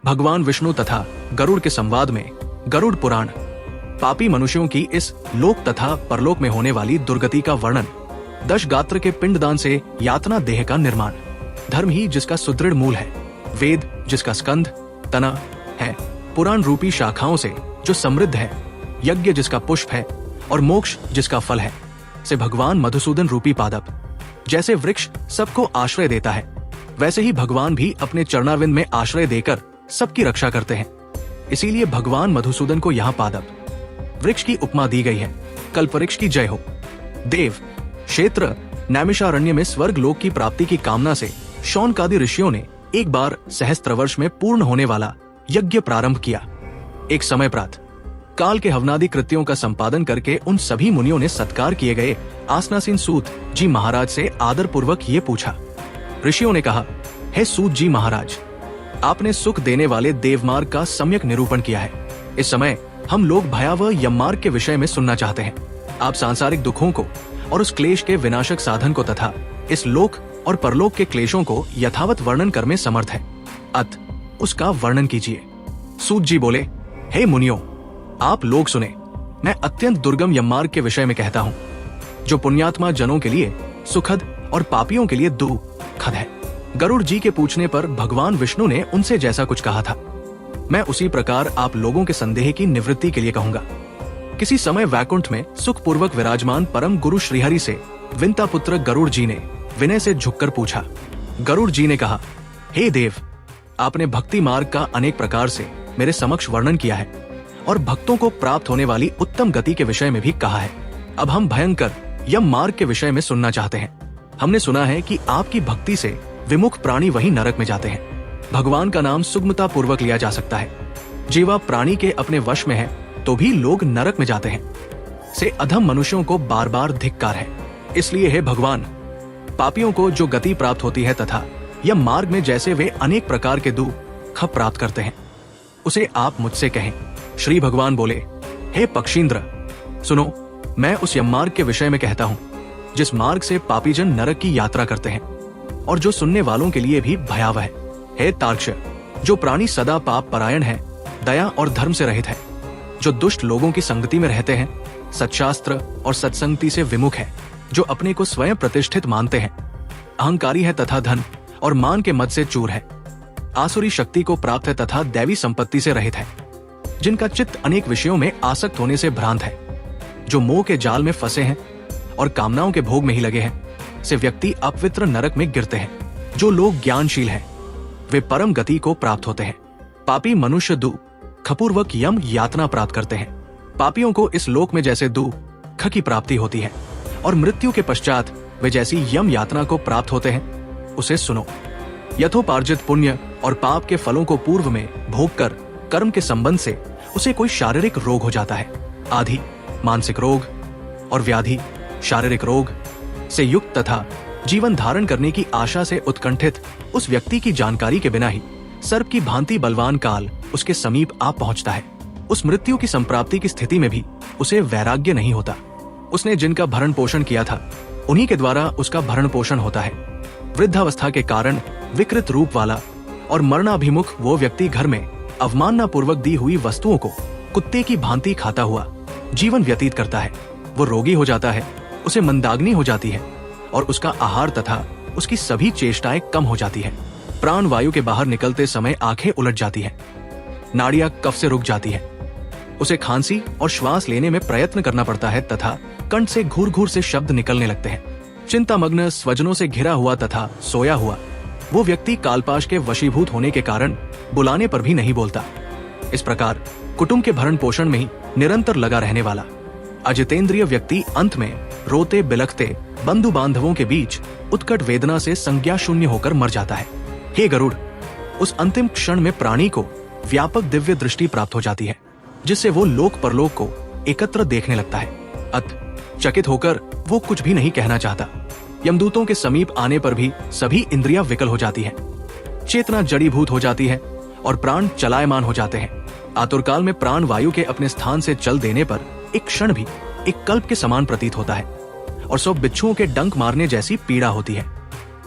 भगवान विष्णु तथा गरुड़ के संवाद में गरुड़ पुराण पापी मनुष्यों की इस लोक तथा परलोक में होने वाली दुर्गति का वर्णन, दश गात्र के पिंडदान से यातना देह का निर्माण, धर्म ही जिसका सुदृढ़ मूल है, वेद जिसका स्कंध तना है, पुराण रूपी शाखाओं से जो समृद्ध है, यज्ञ जिसका पुष्प है और मोक्ष जिसका फल है, से भगवान मधुसूदन रूपी पादप। जैसे वृक्ष सबको आश्रय देता है, वैसे ही भगवान भी अपने चरणारविंद में आश्रय देकर सबकी रक्षा करते हैं। इसीलिए भगवान मधुसूदन को यहाँ पादप वृक्ष की उपमा दी गई है। कल्पवृक्ष की जय हो। देव क्षेत्र नैमिषारण्य में स्वर्ग लोक की प्राप्ति की कामना से शौनकादि ऋषियों ने एक बार सहस्त्र वर्ष में पूर्ण होने वाला यज्ञ प्रारंभ किया। एक समय प्रातः काल के हवनादि कृत्यों का संपादन करके उन सभी मुनियों ने सत्कार किए गए आसनासीन सूत जी महाराज से आदर पूर्वक ये पूछा। ऋषियों ने कहा, हे सूत जी महाराज, आपने सुख देने वाले देवमार्ग का सम्यक निरूपण किया है। इस समय हम लोग भयावह यममार्ग के विषय में सुनना चाहते हैं। आप सांसारिक दुखों को और उस क्लेश के विनाशक साधन को तथा इस लोक और परलोक के क्लेशों को यथावत वर्णन कर में समर्थ है, अत उसका वर्णन कीजिए। सूत जी बोले, हे मुनियों, आप लोग सुने, मैं अत्यंत दुर्गम यममार्ग के विषय में कहता हूँ, जो पुण्यात्मा जनों के लिए सुखद और पापियों के लिए दुखद है। गरुड़ जी के पूछने पर भगवान विष्णु ने उनसे जैसा कुछ कहा था, मैं उसी प्रकार आप लोगों के संदेह की निवृत्ति के लिए कहूंगा। किसी समय वैकुंठ में सुखपूर्वक विराजमान परम गुरु श्रीहरि से विंता पुत्र गरुड़ जी ने विनय से झुककर पूछा। गरुड़ जी ने कहा, हे देव, आपने भक्ति मार्ग का अनेक प्रकार से मेरे समक्ष वर्णन किया है और भक्तों को प्राप्त होने वाली उत्तम गति के विषय में भी कहा है। अब हम भयंकर यम मार्ग के विषय में सुनना चाहते हैं। हमने सुना है कि आपकी भक्ति से विमुख प्राणी वही नरक में जाते हैं। भगवान का नाम सुगमता पूर्वक लिया जा सकता है। जीवा प्राणी के अपने वश में है तो भी लोग नरक में जाते हैं, से अधम मनुष्यों को बार बार धिक्कार है। इसलिए हे भगवान, पापियों को जो गति प्राप्त होती है तथा यह मार्ग में जैसे वे अनेक प्रकार के दुख प्राप्त करते हैं, उसे आप मुझसे कहें। श्री भगवान बोले, हे पक्षींद्र, सुनो, मैं उस यममार्ग के विषय में कहता हूँ जिस मार्ग से पापीजन नरक की यात्रा करते हैं और जो सुनने वालों के लिए भी भयावह है। हे तार्क्ष, जो प्राणी सदा पाप परायण है, दया और धर्म से रहित है, जो दुष्ट लोगों की संगति में रहते हैं, सत्शास्त्र और सत्संगति से विमुख है, जो अपने को स्वयं प्रतिष्ठित मानते हैं, अहंकारी है तथा धन और मान के मद से चूर है, आसुरी शक्ति को प्राप्त है तथा दैवी संपत्ति से रहित है, जिनका चित्त अनेक विषयों में आसक्त होने से भ्रांत है, जो मोह के जाल में फंसे हैं और कामनाओं के भोग में ही लगे हैं, से व्यक्ति अपवित्र नरक में गिरते हैं। जो लोग ज्ञानशील हैं, वे परम गति को प्राप्त होते हैं। पापी मनुष्य दुखपूर्वक यम यातना प्राप्त करते हैं। पापियों को इस लोक में जैसे दुख की प्राप्ति होती है और मृत्यु के पश्चात वे जैसी यम यातना को प्राप्त होते हैं, उसे सुनो। यथोपार्जित पुण्य और पाप के फलों को पूर्व में भोग कर कर्म के संबंध से उसे कोई शारीरिक रोग हो जाता है। आदि मानसिक रोग और व्याधि शारीरिक रोग से युक्त तथा जीवन धारण करने की आशा से उत्कंठित उस व्यक्ति की जानकारी के बिना ही सर्प की भांति बलवान काल उसके समीप आ पहुंचता है। उस मृत्यु की संप्राप्ति की स्थिति में भी उसे वैराग्य नहीं होता। उसने जिनका भरण पोषण किया था, उन्हीं के द्वारा उसका भरण पोषण होता है। वृद्धावस्था के कारण विकृत रूप वाला और मरणाभिमुख वो व्यक्ति घर में अवमानना पूर्वक दी हुई वस्तुओं को कुत्ते की भांति खाता हुआ जीवन व्यतीत करता है। वो रोगी हो जाता है, उसे मंदाग्नि हो जाती है और उसका आहार तथा उसकी सभी चेष्टाएं कम हो जाती है। प्राण वायु के बाहर निकलते समय आंखें उलट जाती हैं, नाड़ियां कफ से रुक जाती है, उसे खांसी और श्वास लेने में प्रयत्न करना पड़ता है तथा कंठ से घूर घूर से शब्द निकलने लगते हैं। चिंतामग्न स्वजनों से घिरा हुआ तथा सोया हुआ वो व्यक्ति कालपाश के वशीभूत होने के कारण बुलाने पर भी नहीं बोलता। इस प्रकार कुटुंब के भरण पोषण में ही निरंतर लगा रहने वाला अजितेंद्रिय व्यक्ति अंत में रोते बिलखते बंधु बांधवों के बीच उत्कट वेदना से संज्ञा शून्य होकर मर जाता है। हे गरुड़, उस अंतिम क्षण में प्राणी को व्यापक दिव्य दृष्टि प्राप्त हो जाती है, जिससे वो लोक परलोक को एकत्र देखने लगता है। अत चकित होकर वो कुछ भी नहीं कहना चाहता। यमदूतों के समीप आने पर भी सभी इंद्रियां विकल हो जाती है, चेतना जड़ीभूत हो जाती है और प्राण चलायमान हो जाते हैं। आतुरकाल में प्राण वायु के अपने स्थान से चल देने पर एक क्षण भी एक कल्प के समान प्रतीत होता है और 100 बिच्छुओं के डंक मारने जैसी पीड़ा होती है।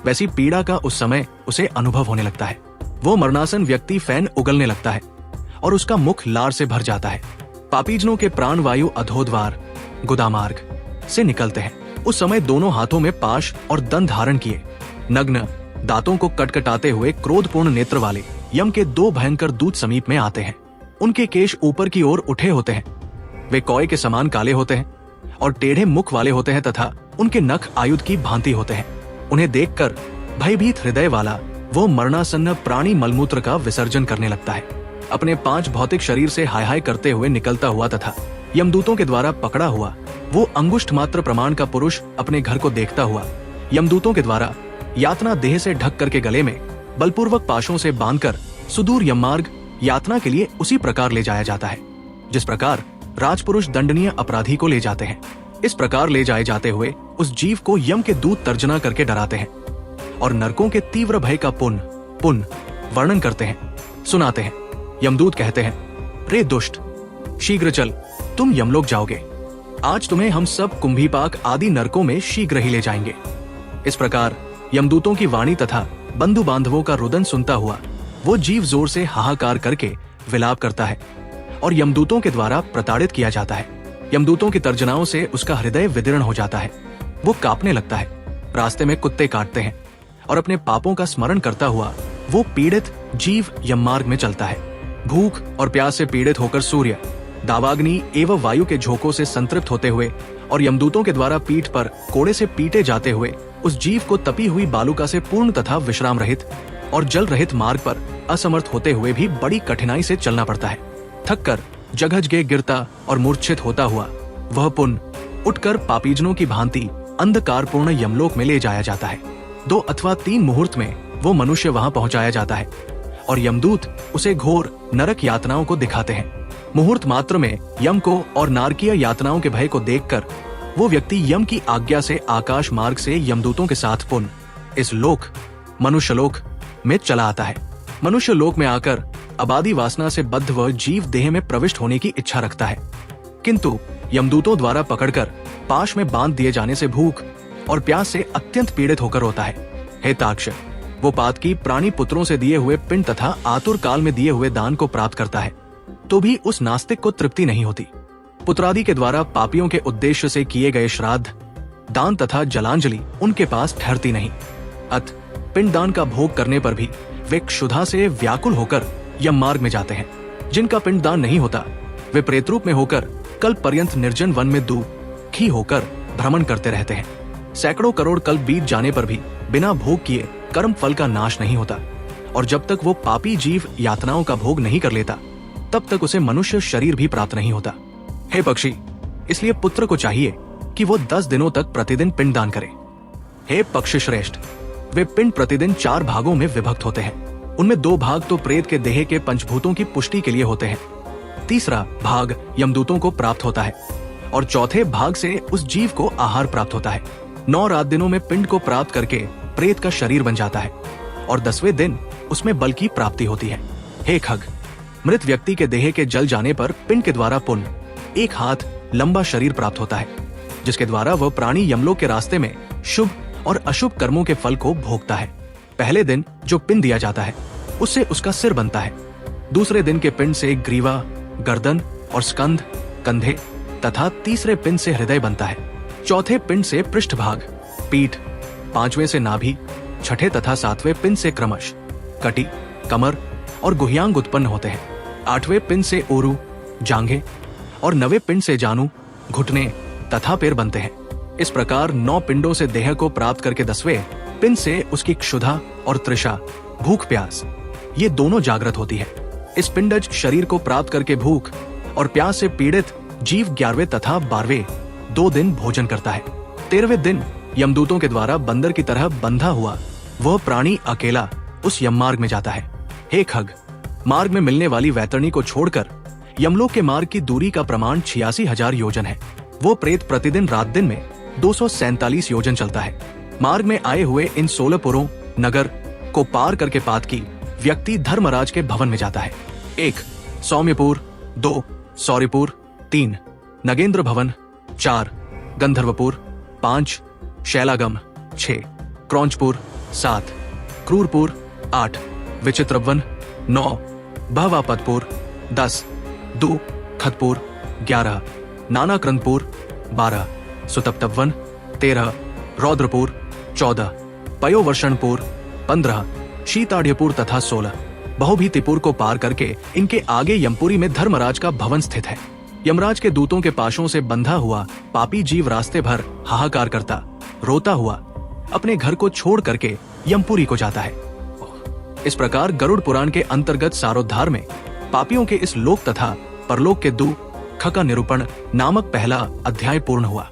वैसी पीड़ा का उस समय उसे अनुभव होने लगता है। वो मरणासन व्यक्ति फैन उगलने लगता है और उसका मुख लार से भर जाता है। पापीजनों के प्राण वायु अधोद्वार गुदामार्ग से निकलते हैं। उस समय दोनों हाथों में पाश और दंड धारण किए, नग्न, दांतों को कटकटाते हुए क्रोधपूर्ण नेत्र वाले यम के दो भयंकर दूत समीप में आते हैं। उनके केश ऊपर की ओर उठे होते हैं, वे कौए के समान काले होते हैं और टेढ़े मुख वाले होते हैं तथा उनके नख आयुध की भांति होते हैं। उन्हें देखकर भयभीत हृदय वाला वो मरणासन्न प्राणी मलमूत्र का विसर्जन करने लगता है। अपने 5 भौतिक शरीर से हाय हाय करते हुए निकलता हुआ तथा यमदूतों के द्वारा पकड़ा हुआ वो अंगुष्ठ मात्र प्रमाण का पुरुष अपने घर को देखता हुआ यमदूतों के द्वारा यातना देह से ढक करके गले में बलपूर्वक पाशों से बांधकर सुदूर यममार्ग यातना के लिए उसी प्रकार ले जाया जाता है जिस प्रकार राजपुरुष दंडनीय अपराधी को ले जाते हैं। इस प्रकार ले जाए जाते हुए उस जीव को यम के दूत तर्जना करके डराते हैं और नरकों के तीव्र भय का पुन वर्णन करते हैं, सुनाते हैं। यमदूत कहते हैं, रे दुष्ट, शीघ्र चल, तुम यमलोक जाओगे। आज तुम्हें हम सब कुंभीपाक आदि नरकों में शीघ्र ही ले जाएंगे। इस प्रकार यमदूतों की वाणी तथा बंधु बांधवों का रुदन सुनता हुआ वो जीव जोर से हाहाकार करके विलाप करता है और यमदूतों के द्वारा प्रताड़ित किया जाता है। यमदूतों की तर्जनाओं से उसका हृदय विदीर्ण हो जाता है, वो कांपने लगता है। रास्ते में कुत्ते काटते हैं और अपने पापों का स्मरण करता हुआ वो पीड़ित जीव यममार्ग में चलता है। भूख और प्यास से पीड़ित होकर सूर्य, दावाग्नि एवं वायु के झोंकों से संतृप्त होते हुए और यमदूतों के द्वारा पीठ पर कोड़े से पीटे जाते हुए उस जीव को तपी हुई बालुका से पूर्ण तथा विश्राम रहित और जल रहित मार्ग पर असमर्थ होते हुए भी बड़ी कठिनाई से चलना पड़ता है। थककर जगहजगे गिरता और मूर्छित होता हुआ वह पुनः उठकर पापीजनों की भांति अंधकारपूर्ण यमलोक में ले जाया जाता है। 2 अथवा 3 मुहूर्त में वो मनुष्य वहां पहुंचाया जाता है और यमदूत उसे घोर नरक यातनाओं को दिखाते हैं। मुहूर्त मात्र में यम को और नारकीय यातनाओं के भय को देखकर वो व्यक्ति यम की आज्ञा से आकाश मार्ग से यमदूतों के साथ पुनः इस लोक मनुष्यलोक में चला आता है। मनुष्य लोक में आकर आबादी वासना से बद्ध वह जीव देह में प्रविष्ट होने की इच्छा रखता है, किंतु यमदूतों द्वारा पकड़कर पाश में बांध दिए जाने से भूख और प्यास से अत्यंत पीड़ित होकर रोता है। हे ताक्ष, वो पातकी प्राणी पुत्रों से दिए हुए पिंड तथा आतुर काल में दिए हुए दान को प्राप्त करता है तो भी उस नास्तिक को तृप्ति नहीं होती। पुत्रादि के द्वारा पापियों के उद्देश्य से किए गए श्राद्ध, दान तथा जलांजलि उनके पास ठहरती नहीं। अत पिंडदान का भोग करने पर भी वे क्षुधा से व्याकुल होकर यम मार्ग में जाते हैं। जिनका पिंडदान नहीं होता वे प्रेत रूप में होकर कल्प पर्यंत निर्जन वन में दुखी होकर भ्रमण करते रहते हैं। सैकड़ों करोड़ कल्प बीत जाने पर भी बिना भोग किए कर्म फल का नाश नहीं होता और जब तक वो पापी जीव यातनाओं का भोग नहीं कर लेता तब तक उसे मनुष्य शरीर भी प्राप्त नहीं होता। हे पक्षी, इसलिए पुत्र को चाहिए कि वो 10 दिनों तक प्रतिदिन पिंडदान करे। हे पक्षी श्रेष्ठ, वे पिंड प्रतिदिन 4 भागों में विभक्त होते हैं। उनमें 2 भाग तो प्रेत के देह के पंचभूतों की पुष्टि के लिए होते हैं, तीसरा भाग यमदूतों को प्राप्त होता है और चौथे भाग से उस जीव को आहार प्राप्त होता है। 9 रात दिनों में पिंड को प्राप्त करके प्रेत का शरीर बन जाता है और 10वें दिन उसमें बल की प्राप्ति होती है। हे खग, मृत व्यक्ति के देह के जल जाने पर पिंड के द्वारा पुनः 1 हाथ लंबा शरीर प्राप्त होता है जिसके द्वारा वह प्राणी यमलोक के रास्ते में शुभ और अशुभ कर्मों के फल को भोगता है। पहले दिन जो पिंड दिया जाता है उससे उसका सिर बनता है। दूसरे दिन के पिंड से ग्रीवा, गर्दन और स्कंध, कंधे तथा तीसरे पिंड से हृदय बनता है। चौथे पिंड से पृष्ठभाग, पीठ, 5वें से नाभि, छठे तथा 7वें पिंड से क्रमश कटी, कमर और गुहियांग उत्पन्न होते हैं। 8वें पिंड से ओरू, जांघें और 9वें पिंड से जानू, घुटने तथा पैर बनते हैं। इस प्रकार 9 पिंडों से देह को प्राप्त करके 10वें पिंड से उसकी क्षुधा और तृषा, भूख प्यास ये दोनों जागृत होती है। इस पिंडज शरीर को प्राप्त करके भूख और प्यास से पीड़ित जीव 11वें तथा 12वें 2 दिन भोजन करता है। 13वें दिन यमदूतों के द्वारा बंदर की तरह बंधा हुआ वह प्राणी अकेला उस यम मार्ग में जाता है। हे खग, मार्ग में मिलने वाली वैतरणी को छोड़कर यमलोक के मार्ग की दूरी का प्रमाण 86,000 योजन है। वो प्रेत प्रतिदिन रात दिन में 247 योजन चलता है। मार्ग में आए हुए इन 16 पुरों नगर को पार करके पातकी व्यक्ति धर्मराज के भवन में जाता है। 1 सौम्यपुर, 2 सौर्यपुर, 3 नगेंद्र भवन, 4 गंधर्वपुर, 5 शैलागम, 6 क्रौंचपुर, 7 क्रूरपुर, 8 विचित्रवन 9, बहवापतपुर 10, दू खतपुर 11, नानाक्रंदपुर 12, सुतप्तवन 13, रौद्रपुर 14, पयोवर्षणपुर 15, शीताढ़यपुर तथा 16। बहुभीतिपुर को पार करके इनके आगे यमपुरी में धर्मराज का भवन स्थित है। यमराज के दूतों के पाशों से बंधा हुआ पापी जीव रास्ते भर हाहाकार करता, रोता हुआ अपने घर को छोड़ करके यमपुरी को जाता है। इस प्रकार गरुड़ पुराण के अंतर्गत सारोद्धार में पापियों के इस लोक तथा परलोक के दुख का निरूपण नामक पहला अध्याय पूर्ण हुआ।